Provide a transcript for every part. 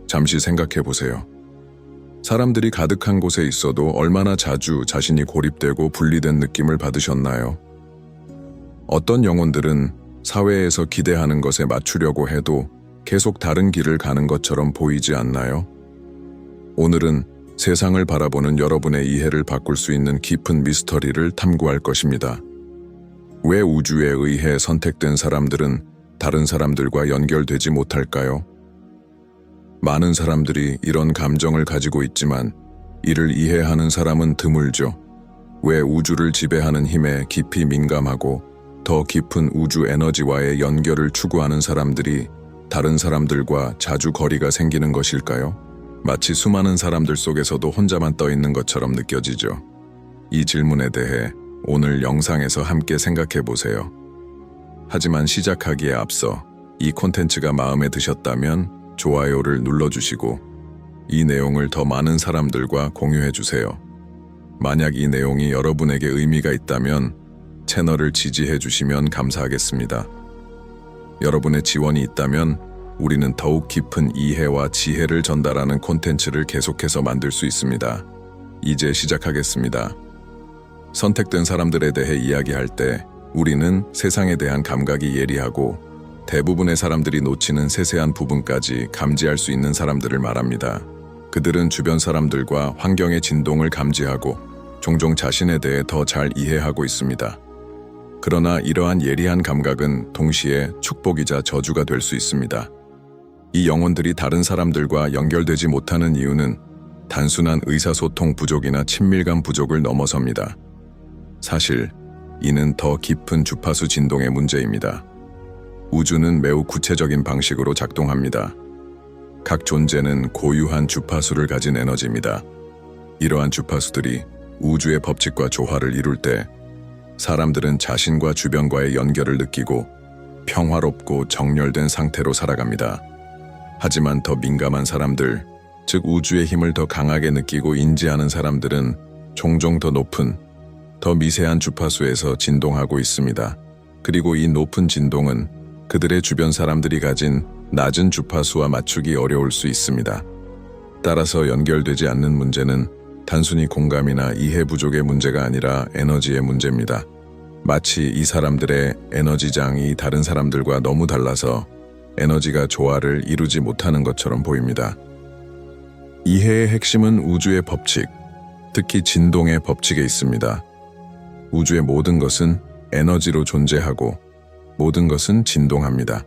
잠시 생각해 보세요. 사람들이 가득한 곳에 있어도 얼마나 자주 자신이 고립되고 분리된 느낌을 받으셨나요? 어떤 영혼들은 사회에서 기대하는 것에 맞추려고 해도 계속 다른 길을 가는 것처럼 보이지 않나요? 오늘은 세상을 바라보는 여러분의 이해를 바꿀 수 있는 깊은 미스터리를 탐구할 것입니다. 왜 우주에 의해 선택된 사람들은 다른 사람들과 연결되지 못할까요? 많은 사람들이 이런 감정을 가지고 있지만 이를 이해하는 사람은 드물죠. 왜 우주를 지배하는 힘에 깊이 민감하고 더 깊은 우주 에너지와의 연결을 추구하는 사람들이 다른 사람들과 자주 거리가 생기는 것일까요? 마치 수많은 사람들 속에서도 혼자만 떠 있는 것처럼 느껴지죠. 이 질문에 대해 오늘 영상에서 함께 생각해 보세요. 하지만 시작하기에 앞서 이 콘텐츠가 마음에 드셨다면 좋아요를 눌러주시고 이 내용을 더 많은 사람들과 공유해 주세요. 만약 이 내용이 여러분에게 의미가 있다면 채널을 지지해 주시면 감사하겠습니다. 여러분의 지원이 있다면 우리는 더욱 깊은 이해와 지혜를 전달하는 콘텐츠를 계속해서 만들 수 있습니다. 이제 시작하겠습니다. 선택된 사람들에 대해 이야기할 때 우리는 세상에 대한 감각이 예리하고 대부분의 사람들이 놓치는 세세한 부분까지 감지할 수 있는 사람들을 말합니다. 그들은 주변 사람들과 환경의 진동을 감지하고 종종 자신에 대해 더 잘 이해하고 있습니다. 그러나 이러한 예리한 감각은 동시에 축복이자 저주가 될 수 있습니다. 이 영혼들이 다른 사람들과 연결되지 못하는 이유는 단순한 의사소통 부족이나 친밀감 부족을 넘어섭니다. 사실 이는 더 깊은 주파수 진동의 문제입니다. 우주는 매우 구체적인 방식으로 작동합니다. 각 존재는 고유한 주파수를 가진 에너지입니다. 이러한 주파수들이 우주의 법칙과 조화를 이룰 때 사람들은 자신과 주변과의 연결을 느끼고 평화롭고 정렬된 상태로 살아갑니다. 하지만 더 민감한 사람들, 즉 우주의 힘을 더 강하게 느끼고 인지하는 사람들은 종종 더 높은, 더 미세한 주파수에서 진동하고 있습니다. 그리고 이 높은 진동은 그들의 주변 사람들이 가진 낮은 주파수와 맞추기 어려울 수 있습니다. 따라서 연결되지 않는 문제는 단순히 공감이나 이해 부족의 문제가 아니라 에너지의 문제입니다. 마치 이 사람들의 에너지장이 다른 사람들과 너무 달라서 에너지가 조화를 이루지 못하는 것처럼 보입니다. 이해의 핵심은 우주의 법칙, 특히 진동의 법칙에 있습니다. 우주의 모든 것은 에너지로 존재하고 모든 것은 진동합니다.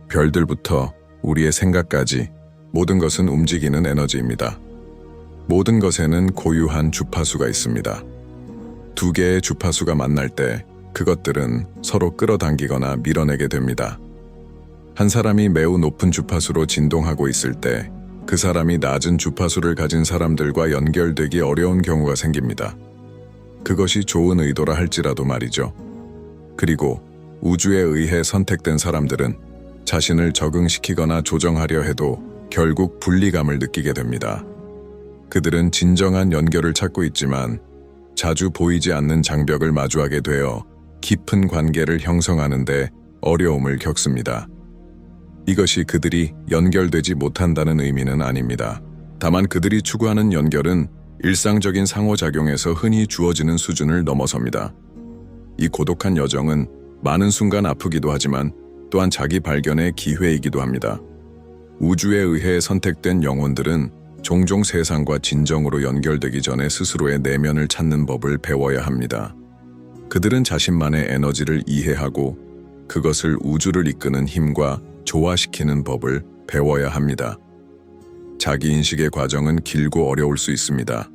별들부터 우리의 생각까지 모든 것은 움직이는 에너지입니다. 모든 것에는 고유한 주파수가 있습니다. 두 개의 주파수가 만날 때 그것들은 서로 끌어당기거나 밀어내게 됩니다. 한 사람이 매우 높은 주파수로 진동하고 있을 때 그 사람이 낮은 주파수를 가진 사람들과 연결되기 어려운 경우가 생깁니다. 그것이 좋은 의도라 할지라도 말이죠. 그리고 우주에 의해 선택된 사람들은 자신을 적응시키거나 조정하려 해도 결국 분리감을 느끼게 됩니다. 그들은 진정한 연결을 찾고 있지만 자주 보이지 않는 장벽을 마주하게 되어 깊은 관계를 형성하는데 어려움을 겪습니다. 이것이 그들이 연결되지 못한다는 의미는 아닙니다. 다만 그들이 추구하는 연결은 일상적인 상호작용에서 흔히 주어지는 수준을 넘어섭니다. 이 고독한 여정은 많은 순간 아프기도 하지만 또한 자기 발견의 기회이기도 합니다. 우주에 의해 선택된 영혼들은 종종 세상과 진정으로 연결되기 전에 스스로의 내면을 찾는 법을 배워야 합니다. 그들은 자신만의 에너지를 이해하고 그것을 우주를 이끄는 힘과 조화시키는 법을 배워야 합니다. 자기인식의 과정은 길고 어려울 수 있습니다.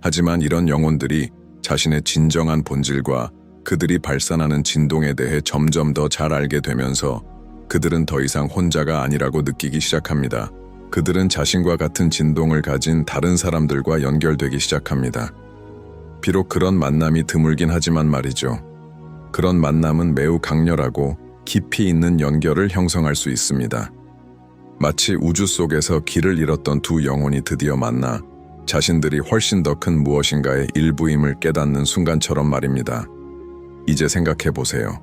하지만 이런 영혼들이 자신의 진정한 본질과 그들이 발산하는 진동에 대해 점점 더 잘 알게 되면서 그들은 더 이상 혼자가 아니라고 느끼기 시작합니다. 그들은 자신과 같은 진동을 가진 다른 사람들과 연결되기 시작합니다. 비록 그런 만남이 드물긴 하지만 말이죠. 그런 만남은 매우 강렬하고 깊이 있는 연결을 형성할 수 있습니다. 마치 우주 속에서 길을 잃었던 두 영혼이 드디어 만나 자신들이 훨씬 더 큰 무엇인가의 일부임을 깨닫는 순간처럼 말입니다. 이제 생각해 보세요.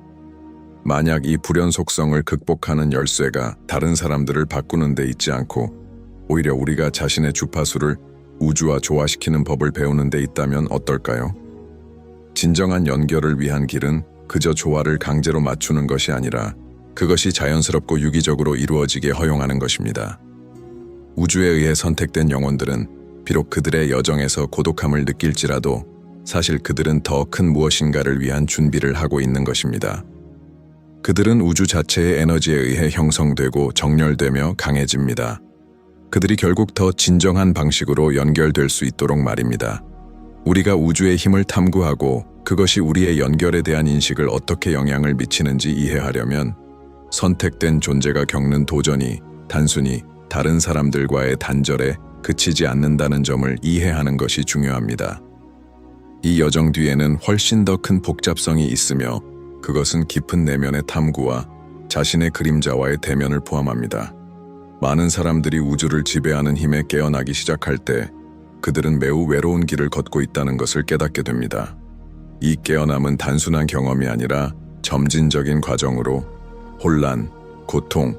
만약 이 불연 속성을 극복하는 열쇠가 다른 사람들을 바꾸는 데 있지 않고 오히려 우리가 자신의 주파수를 우주와 조화시키는 법을 배우는 데 있다면 어떨까요? 진정한 연결을 위한 길은 그저 조화를 강제로 맞추는 것이 아니라 그것이 자연스럽고 유기적으로 이루어지게 허용하는 것입니다. 우주에 의해 선택된 영혼들은 비록 그들의 여정에서 고독함을 느낄지라도 사실 그들은 더 큰 무엇인가를 위한 준비를 하고 있는 것입니다. 그들은 우주 자체의 에너지에 의해 형성되고 정렬되며 강해집니다. 그들이 결국 더 진정한 방식으로 연결될 수 있도록 말입니다. 우리가 우주의 힘을 탐구하고 그것이 우리의 연결에 대한 인식을 어떻게 영향을 미치는지 이해하려면 선택된 존재가 겪는 도전이 단순히 다른 사람들과의 단절에 그치지 않는다는 점을 이해하는 것이 중요합니다. 이 여정 뒤에는 훨씬 더 큰 복잡성이 있으며 그것은 깊은 내면의 탐구와 자신의 그림자와의 대면을 포함합니다. 많은 사람들이 우주를 지배하는 힘에 깨어나기 시작할 때 그들은 매우 외로운 길을 걷고 있다는 것을 깨닫게 됩니다. 이 깨어남은 단순한 경험이 아니라 점진적인 과정으로 혼란, 고통,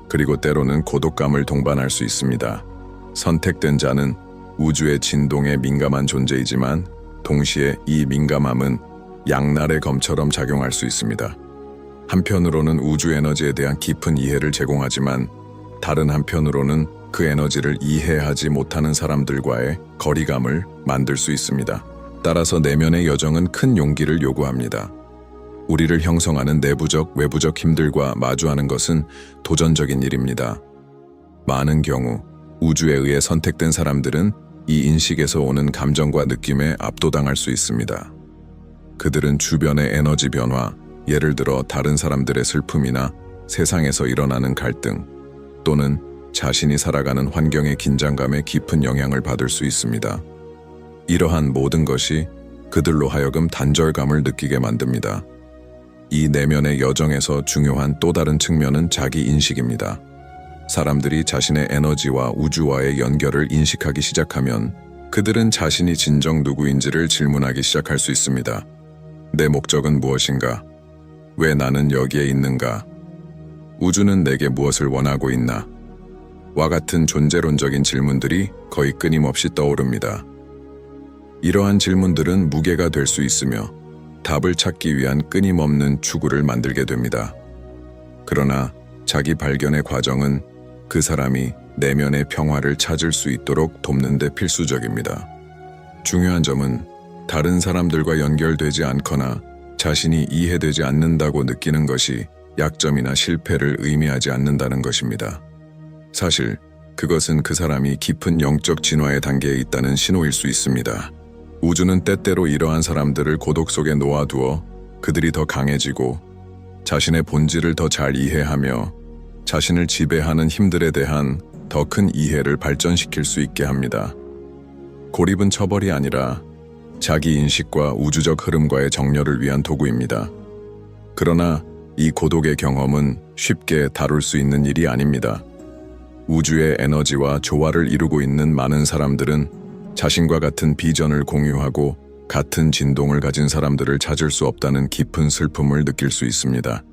그리고 때로는 고독감을 동반할 수 있습니다. 선택된 자는 우주의 진동에 민감한 존재이지만 동시에 이 민감함은 양날의 검처럼 작용할 수 있습니다. 한편으로는 우주 에너지에 대한 깊은 이해를 제공하지만 다른 한편으로는 그 에너지를 이해하지 못하는 사람들과의 거리감을 만들 수 있습니다. 따라서 내면의 여정은 큰 용기를 요구합니다. 우리를 형성하는 내부적, 외부적 힘들과 마주하는 것은 도전적인 일입니다. 많은 경우 우주에 의해 선택된 사람들은 이 인식에서 오는 감정과 느낌에 압도당할 수 있습니다. 그들은 주변의 에너지 변화, 예를 들어 다른 사람들의 슬픔이나 세상에서 일어나는 갈등, 또는 자신이 살아가는 환경의 긴장감에 깊은 영향을 받을 수 있습니다. 이러한 모든 것이 그들로 하여금 단절감을 느끼게 만듭니다. 이 내면의 여정에서 중요한 또 다른 측면은 자기 인식입니다. 사람들이 자신의 에너지와 우주와의 연결을 인식하기 시작하면 그들은 자신이 진정 누구인지를 질문하기 시작할 수 있습니다. 내 목적은 무엇인가? 왜 나는 여기에 있는가? 우주는 내게 무엇을 원하고 있나? 와 같은 존재론적인 질문들이 거의 끊임없이 떠오릅니다. 이러한 질문들은 무게가 될 수 있으며 답을 찾기 위한 끊임없는 추구를 만들게 됩니다. 그러나 자기 발견의 과정은 그 사람이 내면의 평화를 찾을 수 있도록 돕는 데 필수적입니다. 중요한 점은 다른 사람들과 연결되지 않거나 자신이 이해되지 않는다고 느끼는 것이 약점이나 실패를 의미하지 않는다는 것입니다. 사실 그것은 그 사람이 깊은 영적 진화의 단계에 있다는 신호일 수 있습니다. 우주는 때때로 이러한 사람들을 고독 속에 놓아두어 그들이 더 강해지고 자신의 본질을 더 잘 이해하며 자신을 지배하는 힘들에 대한 더 큰 이해를 발전시킬 수 있게 합니다. 고립은 처벌이 아니라 자기 인식과 우주적 흐름과의 정렬을 위한 도구입니다. 그러나 이 고독의 경험은 쉽게 다룰 수 있는 일이 아닙니다. 우주의 에너지와 조화를 이루고 있는 많은 사람들은 자신과 같은 비전을 공유하고 같은 진동을 가진 사람들을 찾을 수 없다는 깊은 슬픔을 느낄 수 있습니다.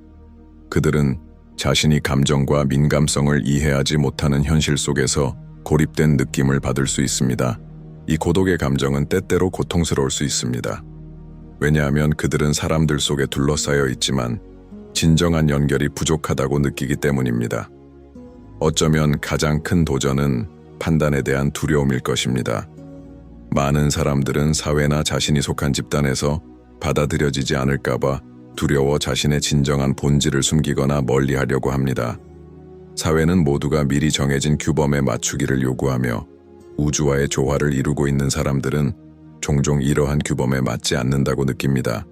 그들은 자신이 감정과 민감성을 이해하지 못하는 현실 속에서 고립된 느낌을 받을 수 있습니다. 이 고독의 감정은 때때로 고통스러울 수 있습니다. 왜냐하면 그들은 사람들 속에 둘러싸여 있지만 진정한 연결이 부족하다고 느끼기 때문입니다. 어쩌면 가장 큰 도전은 판단에 대한 두려움일 것입니다. 많은 사람들은 사회나 자신이 속한 집단에서 받아들여지지 않을까봐 두려워 자신의 진정한 본질을 숨기거나 멀리하려고 합니다. 사회는 모두가 미리 정해진 규범에 맞추기를 요구하며 우주와의 조화를 이루고 있는 사람들은 종종 이러한 규범에 맞지 않는다고 느낍니다.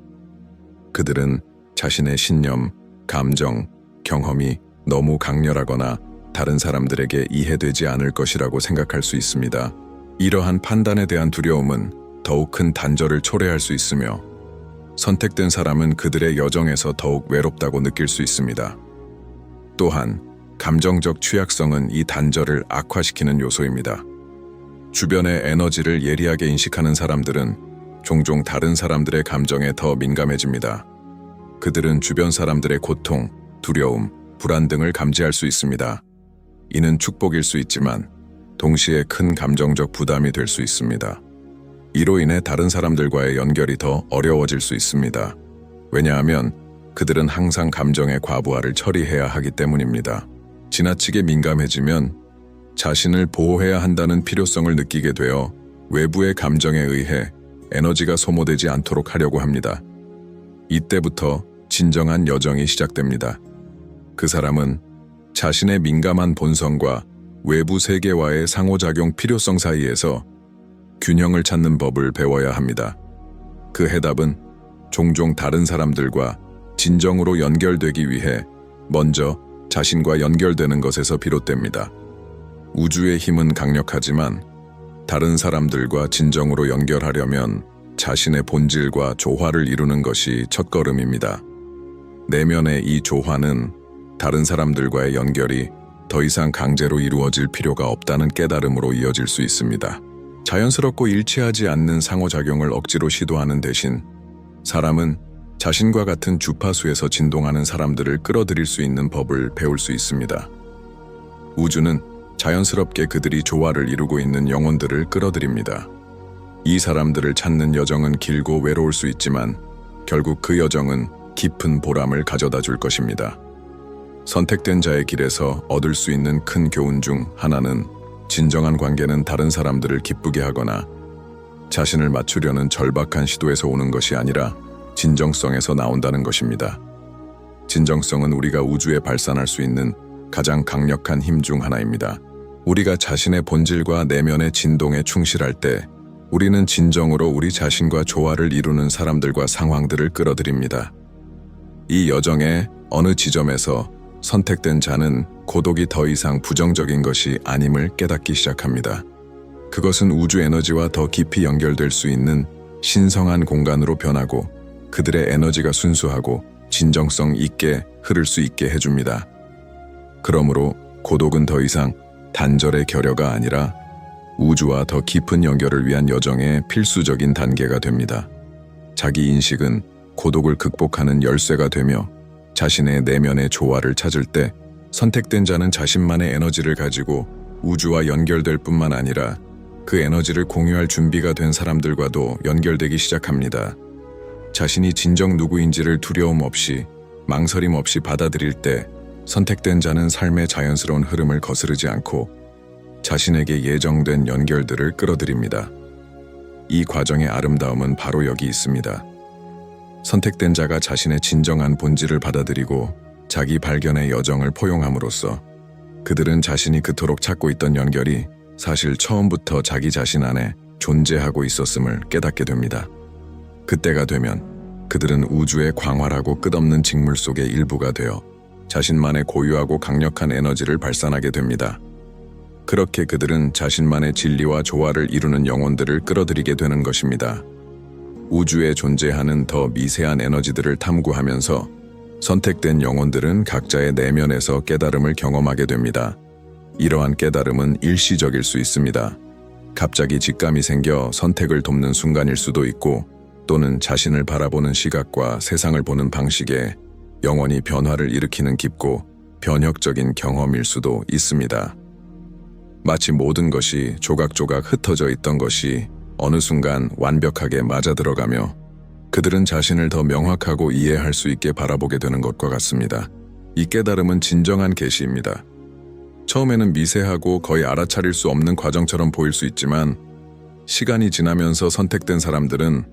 그들은 자신의 신념, 감정, 경험이 너무 강렬하거나 다른 사람들에게 이해되지 않을 것이라고 생각할 수 있습니다. 이러한 판단에 대한 두려움은 더욱 큰 단절을 초래할 수 있으며 선택된 사람은 그들의 여정에서 더욱 외롭다고 느낄 수 있습니다. 또한 감정적 취약성은 이 단절을 악화시키는 요소입니다. 주변의 에너지를 예리하게 인식하는 사람들은 종종 다른 사람들의 감정에 더 민감해집니다. 그들은 주변 사람들의 고통, 두려움, 불안 등을 감지할 수 있습니다. 이는 축복일 수 있지만 동시에 큰 감정적 부담이 될 수 있습니다. 이로 인해 다른 사람들과의 연결이 더 어려워질 수 있습니다. 왜냐하면 그들은 항상 감정의 과부하를 처리해야 하기 때문입니다. 지나치게 민감해지면 자신을 보호해야 한다는 필요성을 느끼게 되어 외부의 감정에 의해 에너지가 소모되지 않도록 하려고 합니다. 이때부터 진정한 여정이 시작됩니다. 그 사람은 자신의 민감한 본성과 외부 세계와의 상호작용 필요성 사이에서 균형을 찾는 법을 배워야 합니다. 그 해답은 종종 다른 사람들과 진정으로 연결되기 위해 먼저 자신과 연결되는 것에서 비롯됩니다. 우주의 힘은 강력하지만 다른 사람들과 진정으로 연결하려면 자신의 본질과 조화를 이루는 것이 첫걸음입니다. 내면의 이 조화는 다른 사람들과의 연결이 더 이상 강제로 이루어질 필요가 없다는 깨달음으로 이어질 수 있습니다. 자연스럽고 일치하지 않는 상호작용을 억지로 시도하는 대신 사람은 자신과 같은 주파수에서 진동하는 사람들을 끌어들일 수 있는 법을 배울 수 있습니다. 우주는 자연스럽게 그들이 조화를 이루고 있는 영혼들을 끌어들입니다. 이 사람들을 찾는 여정은 길고 외로울 수 있지만 결국 그 여정은 깊은 보람을 가져다 줄 것입니다. 선택된 자의 길에서 얻을 수 있는 큰 교훈 중 하나는 진정한 관계는 다른 사람들을 기쁘게 하거나 자신을 맞추려는 절박한 시도에서 오는 것이 아니라 진정성에서 나온다는 것입니다. 진정성은 우리가 우주에 발산할 수 있는 가장 강력한 힘 중 하나입니다. 우리가 자신의 본질과 내면의 진동에 충실할 때 우리는 진정으로 우리 자신과 조화를 이루는 사람들과 상황들을 끌어들입니다. 이 여정의 어느 지점에서 선택된 자는 고독이 더 이상 부정적인 것이 아님을 깨닫기 시작합니다. 그것은 우주 에너지와 더 깊이 연결될 수 있는 신성한 공간으로 변하고 그들의 에너지가 순수하고 진정성 있게 흐를 수 있게 해줍니다. 그러므로 고독은 더 이상 단절의 결여가 아니라 우주와 더 깊은 연결을 위한 여정의 필수적인 단계가 됩니다. 자기 인식은 고독을 극복하는 열쇠가 되며 자신의 내면의 조화를 찾을 때 선택된 자는 자신만의 에너지를 가지고 우주와 연결될 뿐만 아니라 그 에너지를 공유할 준비가 된 사람들과도 연결되기 시작합니다. 자신이 진정 누구인지를 두려움 없이 망설임 없이 받아들일 때 선택된 자는 삶의 자연스러운 흐름을 거스르지 않고 자신에게 예정된 연결들을 끌어들입니다. 이 과정의 아름다움은 바로 여기 있습니다. 선택된 자가 자신의 진정한 본질을 받아들이고 자기 발견의 여정을 포용함으로써 그들은 자신이 그토록 찾고 있던 연결이 사실 처음부터 자기 자신 안에 존재하고 있었음을 깨닫게 됩니다. 그때가 되면 그들은 우주의 광활하고 끝없는 직물 속의 일부가 되어 자신만의 고유하고 강력한 에너지를 발산하게 됩니다. 그렇게 그들은 자신만의 진리와 조화를 이루는 영혼들을 끌어들이게 되는 것입니다. 우주에 존재하는 더 미세한 에너지들을 탐구하면서 선택된 영혼들은 각자의 내면에서 깨달음을 경험하게 됩니다. 이러한 깨달음은 일시적일 수 있습니다. 갑자기 직감이 생겨 선택을 돕는 순간일 수도 있고 또는 자신을 바라보는 시각과 세상을 보는 방식에 영원히 변화를 일으키는 깊고 변혁적인 경험일 수도 있습니다. 마치 모든 것이 조각조각 흩어져 있던 것이 어느 순간 완벽하게 맞아들어가며 그들은 자신을 더 명확하고 이해할 수 있게 바라보게 되는 것과 같습니다. 이 깨달음은 진정한 계시입니다. 처음에는 미세하고 거의 알아차릴 수 없는 과정처럼 보일 수 있지만 시간이 지나면서 선택된 사람들은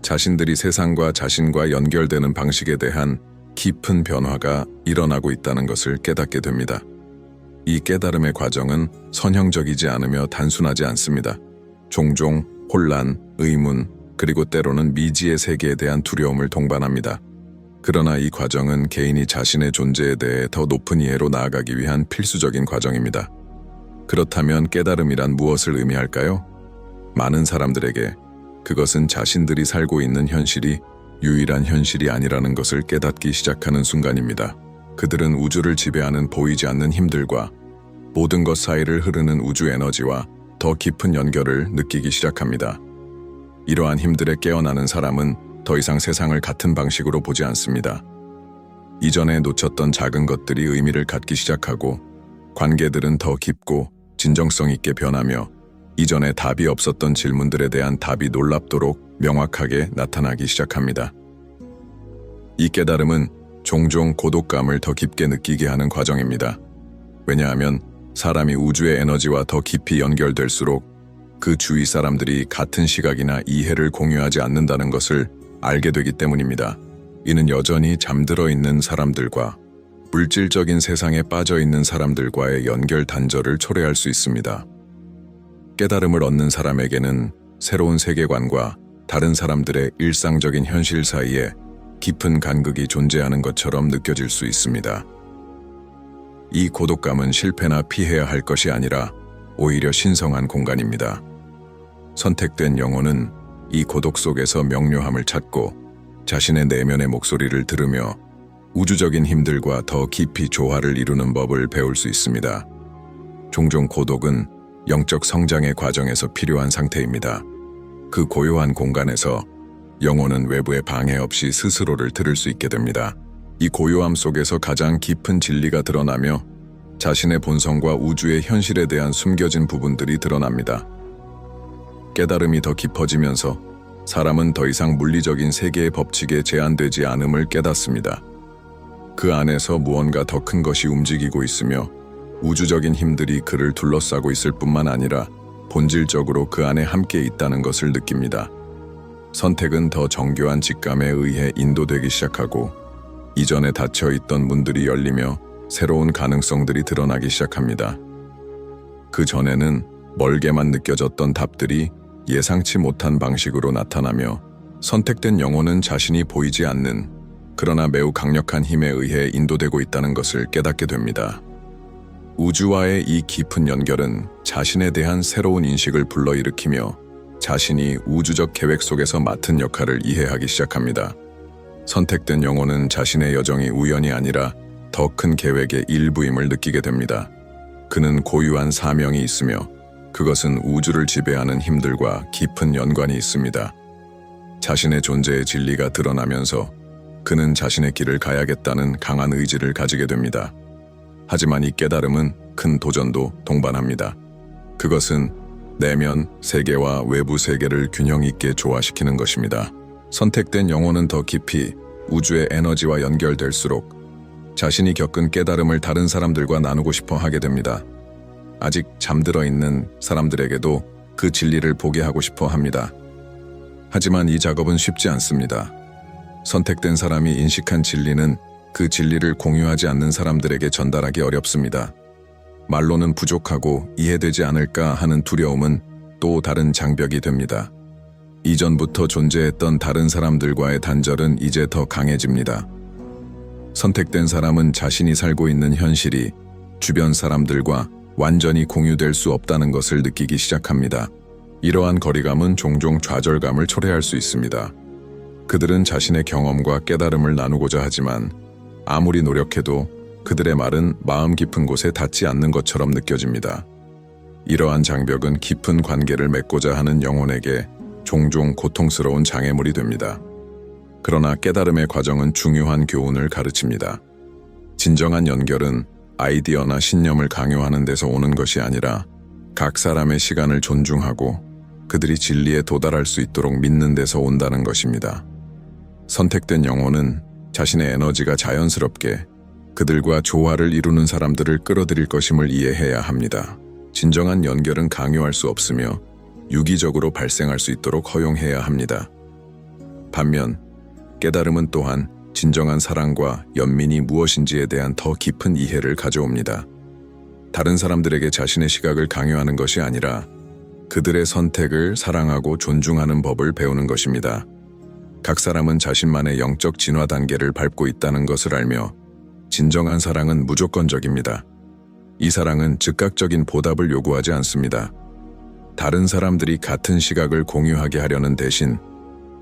자신들이 세상과 자신과 연결되는 방식에 대한 깊은 변화가 일어나고 있다는 것을 깨닫게 됩니다. 이 깨달음의 과정은 선형적이지 않으며 단순하지 않습니다. 종종 혼란, 의문, 그리고 때로는 미지의 세계에 대한 두려움을 동반합니다. 그러나 이 과정은 개인이 자신의 존재에 대해 더 높은 이해로 나아가기 위한 필수적인 과정입니다. 그렇다면 깨달음이란 무엇을 의미할까요? 많은 사람들에게 그것은 자신들이 살고 있는 현실이 유일한 현실이 아니라는 것을 깨닫기 시작하는 순간입니다. 그들은 우주를 지배하는 보이지 않는 힘들과 모든 것 사이를 흐르는 우주 에너지와 더 깊은 연결을 느끼기 시작합니다. 이러한 힘들에 깨어나는 사람은 더 이상 세상을 같은 방식으로 보지 않습니다. 이전에 놓쳤던 작은 것들이 의미를 갖기 시작하고 관계들은 더 깊고 진정성 있게 변하며 이전에 답이 없었던 질문들에 대한 답이 놀랍도록 명확하게 나타나기 시작합니다. 이 깨달음은 종종 고독감을 더 깊게 느끼게 하는 과정입니다. 왜냐하면 사람이 우주의 에너지와 더 깊이 연결될수록 그 주위 사람들이 같은 시각이나 이해를 공유하지 않는다는 것을 알게 되기 때문입니다. 이는 여전히 잠들어 있는 사람들과 물질적인 세상에 빠져 있는 사람들과의 연결 단절을 초래할 수 있습니다. 깨달음을 얻는 사람에게는 새로운 세계관과 다른 사람들의 일상적인 현실 사이에 깊은 간극이 존재하는 것처럼 느껴질 수 있습니다. 이 고독감은 실패나 피해야 할 것이 아니라 오히려 신성한 공간입니다. 선택된 영혼은 이 고독 속에서 명료함을 찾고 자신의 내면의 목소리를 들으며 우주적인 힘들과 더 깊이 조화를 이루는 법을 배울 수 있습니다. 종종 고독은 영적 성장의 과정에서 필요한 상태입니다. 그 고요한 공간에서 영혼은 외부의 방해 없이 스스로를 들을 수 있게 됩니다. 이 고요함 속에서 가장 깊은 진리가 드러나며 자신의 본성과 우주의 현실에 대한 숨겨진 부분들이 드러납니다. 깨달음이 더 깊어지면서 사람은 더 이상 물리적인 세계의 법칙에 제한되지 않음을 깨닫습니다. 그 안에서 무언가 더 큰 것이 움직이고 있으며 우주적인 힘들이 그를 둘러싸고 있을 뿐만 아니라 본질적으로 그 안에 함께 있다는 것을 느낍니다. 선택은 더 정교한 직감에 의해 인도되기 시작하고 이전에 닫혀있던 문들이 열리며 새로운 가능성들이 드러나기 시작합니다. 그 전에는 멀게만 느껴졌던 답들이 예상치 못한 방식으로 나타나며 선택된 영혼은 자신이 보이지 않는 그러나 매우 강력한 힘에 의해 인도되고 있다는 것을 깨닫게 됩니다. 우주와의 이 깊은 연결은 자신에 대한 새로운 인식을 불러일으키며 자신이 우주적 계획 속에서 맡은 역할을 이해하기 시작합니다. 선택된 영혼은 자신의 여정이 우연이 아니라 더 큰 계획의 일부임을 느끼게 됩니다. 그는 고유한 사명이 있으며 그것은 우주를 지배하는 힘들과 깊은 연관이 있습니다. 자신의 존재의 진리가 드러나면서 그는 자신의 길을 가야겠다는 강한 의지를 가지게 됩니다. 하지만 이 깨달음은 큰 도전도 동반합니다. 그것은 내면 세계와 외부 세계를 균형 있게 조화시키는 것입니다. 선택된 영혼은 더 깊이 우주의 에너지와 연결될수록 자신이 겪은 깨달음을 다른 사람들과 나누고 싶어 하게 됩니다. 아직 잠들어 있는 사람들에게도 그 진리를 보게 하고 싶어 합니다. 하지만 이 작업은 쉽지 않습니다. 선택된 사람이 인식한 진리는 그 진리를 공유하지 않는 사람들에게 전달하기 어렵습니다. 말로는 부족하고 이해되지 않을까 하는 두려움은 또 다른 장벽이 됩니다. 이전부터 존재했던 다른 사람들과의 단절은 이제 더 강해집니다. 선택된 사람은 자신이 살고 있는 현실이 주변 사람들과 완전히 공유될 수 없다는 것을 느끼기 시작합니다. 이러한 거리감은 종종 좌절감을 초래할 수 있습니다. 그들은 자신의 경험과 깨달음을 나누고자 하지만 아무리 노력해도 그들의 말은 마음 깊은 곳에 닿지 않는 것처럼 느껴집니다. 이러한 장벽은 깊은 관계를 맺고자 하는 영혼에게 종종 고통스러운 장애물이 됩니다. 그러나 깨달음의 과정은 중요한 교훈을 가르칩니다. 진정한 연결은 아이디어나 신념을 강요하는 데서 오는 것이 아니라 각 사람의 시간을 존중하고 그들이 진리에 도달할 수 있도록 믿는 데서 온다는 것입니다. 선택된 영혼은 자신의 에너지가 자연스럽게 그들과 조화를 이루는 사람들을 끌어들일 것임을 이해해야 합니다. 진정한 연결은 강요할 수 없으며 유기적으로 발생할 수 있도록 허용해야 합니다. 반면 깨달음은 또한 진정한 사랑과 연민이 무엇인지에 대한 더 깊은 이해를 가져옵니다. 다른 사람들에게 자신의 시각을 강요하는 것이 아니라 그들의 선택을 사랑하고 존중하는 법을 배우는 것입니다. 각 사람은 자신만의 영적 진화 단계를 밟고 있다는 것을 알며 진정한 사랑은 무조건적입니다. 이 사랑은 즉각적인 보답을 요구하지 않습니다. 다른 사람들이 같은 시각을 공유하게 하려는 대신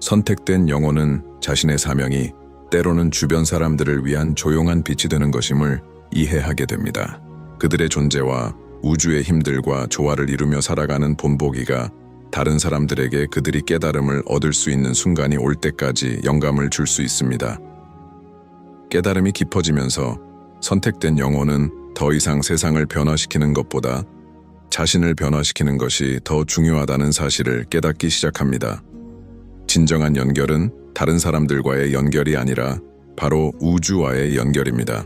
선택된 영혼은 자신의 사명이 때로는 주변 사람들을 위한 조용한 빛이 되는 것임을 이해하게 됩니다. 그들의 존재와 우주의 힘들과 조화를 이루며 살아가는 본보기가 다른 사람들에게 그들이 깨달음을 얻을 수 있는 순간이 올 때까지 영감을 줄 수 있습니다. 깨달음이 깊어지면서 선택된 영혼은 더 이상 세상을 변화시키는 것보다 자신을 변화시키는 것이 더 중요하다는 사실을 깨닫기 시작합니다. 진정한 연결은 다른 사람들과의 연결이 아니라 바로 우주와의 연결입니다.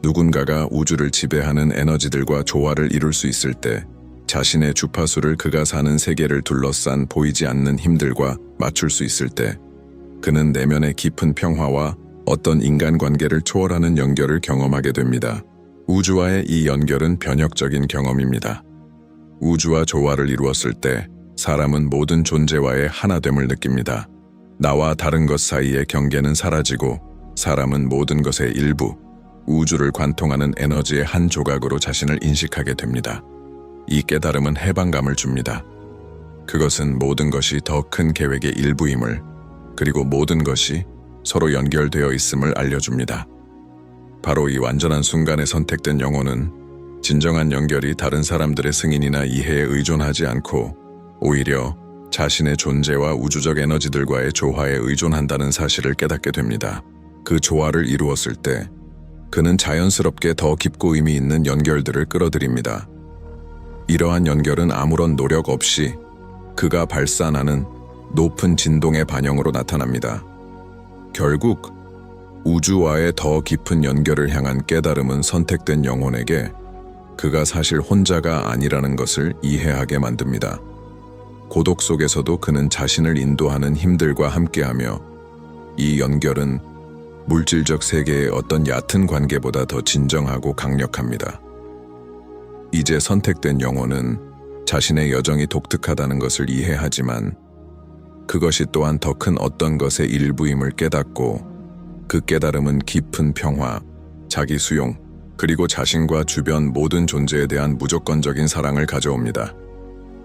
누군가가 우주를 지배하는 에너지들과 조화를 이룰 수 있을 때 자신의 주파수를 그가 사는 세계를 둘러싼 보이지 않는 힘들과 맞출 수 있을 때 그는 내면의 깊은 평화와 어떤 인간관계를 초월하는 연결을 경험하게 됩니다. 우주와의 이 연결은 변혁적인 경험입니다. 우주와 조화를 이루었을 때 사람은 모든 존재와의 하나됨을 느낍니다. 나와 다른 것 사이의 경계는 사라지고 사람은 모든 것의 일부, 우주를 관통하는 에너지의 한 조각으로 자신을 인식하게 됩니다. 이 깨달음은 해방감을 줍니다. 그것은 모든 것이 더 큰 계획의 일부임을, 그리고 모든 것이 서로 연결되어 있음을 알려줍니다. 바로 이 완전한 순간에 선택된 영혼은 진정한 연결이 다른 사람들의 승인이나 이해에 의존하지 않고 오히려 자신의 존재와 우주적 에너지들과의 조화에 의존한다는 사실을 깨닫게 됩니다. 그 조화를 이루었을 때 그는 자연스럽게 더 깊고 의미 있는 연결들을 끌어들입니다. 이러한 연결은 아무런 노력 없이 그가 발산하는 높은 진동의 반영으로 나타납니다. 결국 우주와의 더 깊은 연결을 향한 깨달음은 선택된 영혼에게 그가 사실 혼자가 아니라는 것을 이해하게 만듭니다. 고독 속에서도 그는 자신을 인도하는 힘들과 함께하며 이 연결은 물질적 세계의 어떤 얕은 관계보다 더 진정하고 강력합니다. 이제 선택된 영혼은 자신의 여정이 독특하다는 것을 이해하지만 그것이 또한 더 큰 어떤 것의 일부임을 깨닫고 그 깨달음은 깊은 평화, 자기 수용, 그리고 자신과 주변 모든 존재에 대한 무조건적인 사랑을 가져옵니다.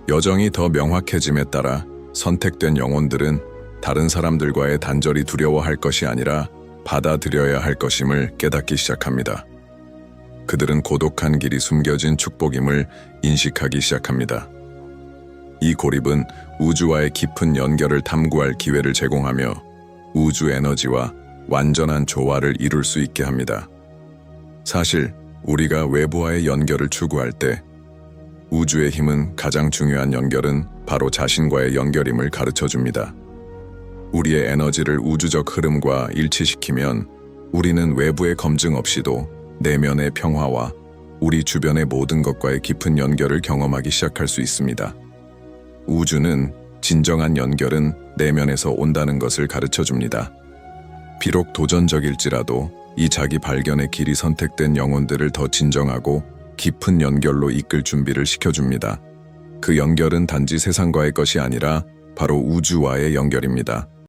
여정이 더 명확해짐에 따라 선택된 영혼들은 다른 사람들과의 단절이 두려워할 것이 아니라 받아들여야 할 것임을 깨닫기 시작합니다. 그들은 고독한 길이 숨겨진 축복임을 인식하기 시작합니다. 이 고립은 우주와의 깊은 연결을 탐구할 기회를 제공하며 우주 에너지와 완전한 조화를 이룰 수 있게 합니다. 사실 우리가 외부와의 연결을 추구할 때 우주의 힘은 가장 중요한 연결은 바로 자신과의 연결임을 가르쳐줍니다. 우리의 에너지를 우주적 흐름과 일치시키면 우리는 외부의 검증 없이도 내면의 평화와 우리 주변의 모든 것과의 깊은 연결을 경험하기 시작할 수 있습니다. 우주는 진정한 연결은 내면에서 온다는 것을 가르쳐줍니다. 비록 도전적일지라도 이 자기 발견의 길이 선택된 영혼들을 더 진정하고 깊은 연결로 이끌 준비를 시켜줍니다. 그 연결은 단지 세상과의 것이 아니라 바로 우주와의 연결입니다.